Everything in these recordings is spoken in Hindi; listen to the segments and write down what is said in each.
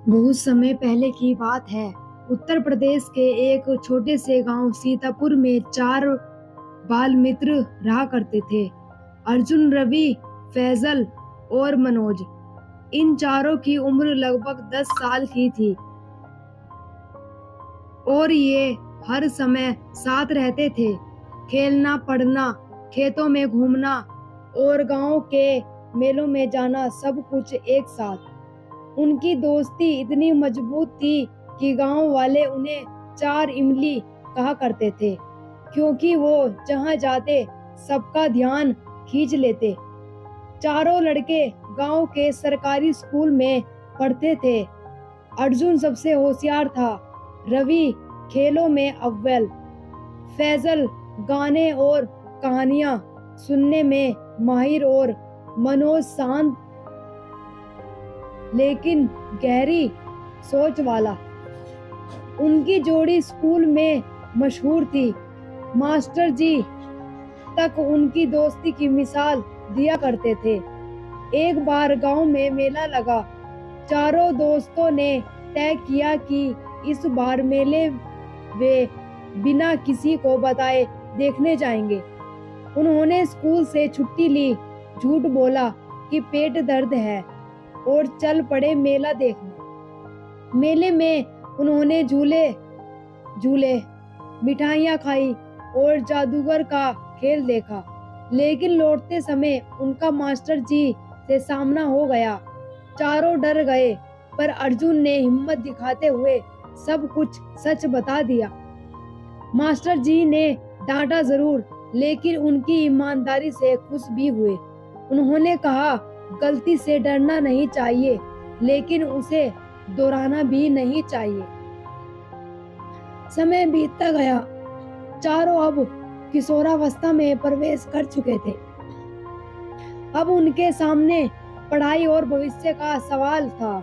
बहुत समय पहले की बात है। उत्तर प्रदेश के एक छोटे से गांव सीतापुर में 4 बाल मित्र रहा करते थे। अर्जुन, रवि, फैजल और मनोज। इन चारों की उम्र लगभग 10 साल की थी और ये हर समय साथ रहते थे। खेलना, पढ़ना, खेतों में घूमना और गांव के मेलों में जाना, सब कुछ एक साथ। उनकी दोस्ती इतनी मजबूत थी कि गांव वाले उन्हें 4 इमली कहा करते थे, क्योंकि वो जहां जाते सबका ध्यान खींच लेते। चारों लड़के गांव के सरकारी स्कूल में पढ़ते थे। अर्जुन सबसे होशियार था, रवि खेलों में अव्वल, फैजल गाने और कहानियां सुनने में माहिर और मनोज शांत लेकिन गहरी सोच वाला। उनकी जोड़ी स्कूल में मशहूर थी। मास्टर जी तक उनकी दोस्ती की मिसाल दिया करते थे। एक बार गांव में मेला लगा। चारों दोस्तों ने तय किया कि इस बार मेले वे बिना किसी को बताए देखने जाएंगे। उन्होंने स्कूल से छुट्टी ली, झूठ बोला कि पेट दर्द है और चल पड़े मेला देखने। मेले में उन्होंने झूले झूले, मिठाइयाँ खाई और जादूगर का खेल देखा। लेकिन लौटते समय उनका मास्टर जी से सामना हो गया। चारों डर गए, पर अर्जुन ने हिम्मत दिखाते हुए सब कुछ सच बता दिया। मास्टर जी ने डांटा जरूर, लेकिन उनकी ईमानदारी से खुश भी हुए। उन्होंने कहा, गलती से डरना नहीं चाहिए, लेकिन उसे दोहराना भी नहीं चाहिए। समय बीतता गया। चारों अब किशोरावस्था में प्रवेश कर चुके थे। अब उनके सामने पढ़ाई और भविष्य का सवाल था।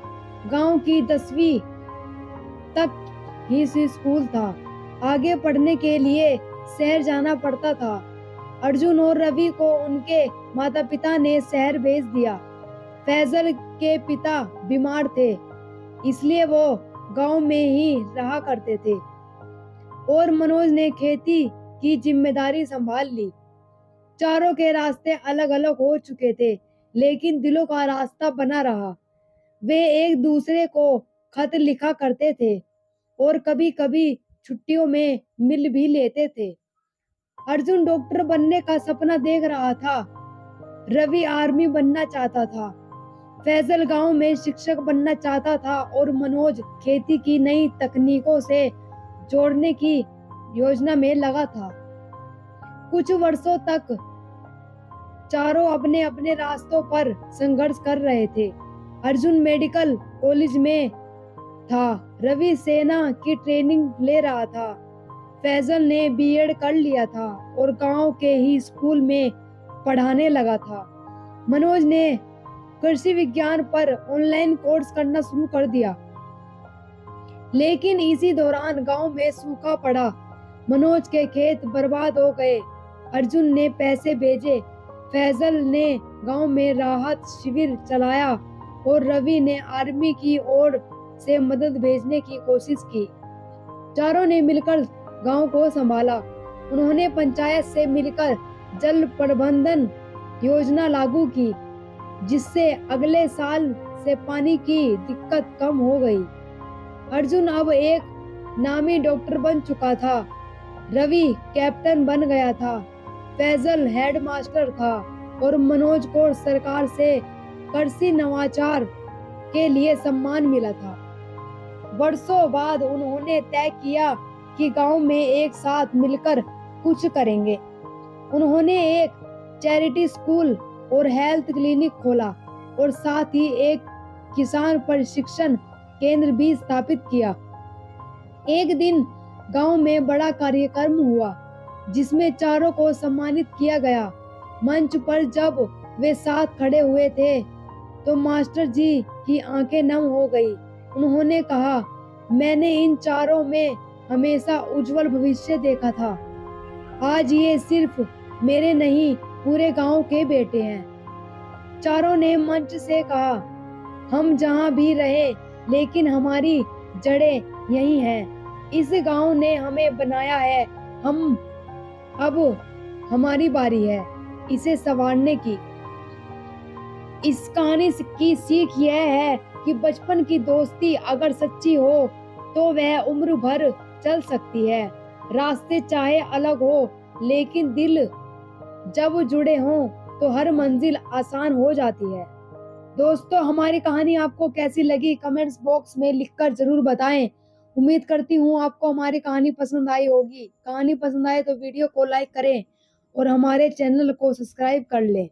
गांव की 10वीं तक ही स्कूल था। आगे पढ़ने के लिए शहर जाना पड़ता था। अर्जुन और रवि को उनके माता पिता ने शहर भेज दिया। फैजल के पिता बीमार थे, इसलिए वो गांव में ही रहा करते थे और मनोज ने खेती की जिम्मेदारी संभाल ली। चारों के रास्ते अलग अलग हो चुके थे, लेकिन दिलों का रास्ता बना रहा। वे एक दूसरे को खत लिखा करते थे और कभी कभी छुट्टियों में मिल भी लेते थे। अर्जुन डॉक्टर बनने का सपना देख रहा था, रवि आर्मी बनना चाहता था, फैजल गांव में शिक्षक बनना चाहता था और मनोज खेती की नई तकनीकों से जोड़ने की योजना में लगा था। कुछ वर्षों तक चारों अपने अपने रास्तों पर संघर्ष कर रहे थे। अर्जुन मेडिकल कॉलेज में था, रवि सेना की ट्रेनिंग ले रहा था, फैजल ने बीएड कर लिया था और गांव के ही स्कूल में पढ़ाने लगा था। मनोज ने कृषि विज्ञान पर ऑनलाइन कोर्स करना शुरू कर दिया। लेकिन इसी दौरान गांव में सूखा पड़ा। मनोज के खेत बर्बाद हो गए। अर्जुन ने पैसे भेजे, फैजल ने गांव में राहत शिविर चलाया और रवि ने आर्मी की ओर से मदद भेजने की कोशिश की। चारों ने मिलकर गांव को संभाला। उन्होंने पंचायत से मिलकर जल प्रबंधन योजना लागू की, जिससे अगले साल से पानी की दिक्कत कम हो गई। अर्जुन अब एक नामी डॉक्टर बन चुका था, रवि कैप्टन बन गया था, फैजल हेडमास्टर था और मनोज को सरकार से कृषि नवाचार के लिए सम्मान मिला था। वर्षों बाद उन्होंने तय किया कि गांव में एक साथ मिलकर कुछ करेंगे। उन्होंने एक चैरिटी स्कूल और हेल्थ क्लिनिक खोला और साथ ही एक किसान प्रशिक्षण केंद्र भी स्थापित किया। एक दिन गांव में बड़ा कार्यक्रम हुआ, जिसमें चारों को सम्मानित किया गया। मंच पर जब वे साथ खड़े हुए थे, तो मास्टर जी की आंखें नम हो गई। उन्होंने कहा, मैंने इन चारों में हमेशा उज्जवल भविष्य देखा था। आज ये सिर्फ मेरे नहीं, पूरे गांव के बेटे हैं। चारों ने मंच से कहा, हम जहां भी रहे लेकिन हमारी जड़ें यही हैं। इस गांव ने हमें बनाया है, हम अब हमारी बारी है इसे संवारने की। इस कहानी की सीख यह है कि बचपन की दोस्ती अगर सच्ची हो तो वह उम्र भर चल सकती है। रास्ते चाहे अलग हो, लेकिन दिल जब जुड़े हों तो हर मंजिल आसान हो जाती है। दोस्तों, हमारी कहानी आपको कैसी लगी कमेंट्स बॉक्स में लिखकर जरूर बताएं। उम्मीद करती हूँ आपको हमारी कहानी पसंद आई होगी। कहानी पसंद आए तो वीडियो को लाइक करें और हमारे चैनल को सब्सक्राइब कर लें।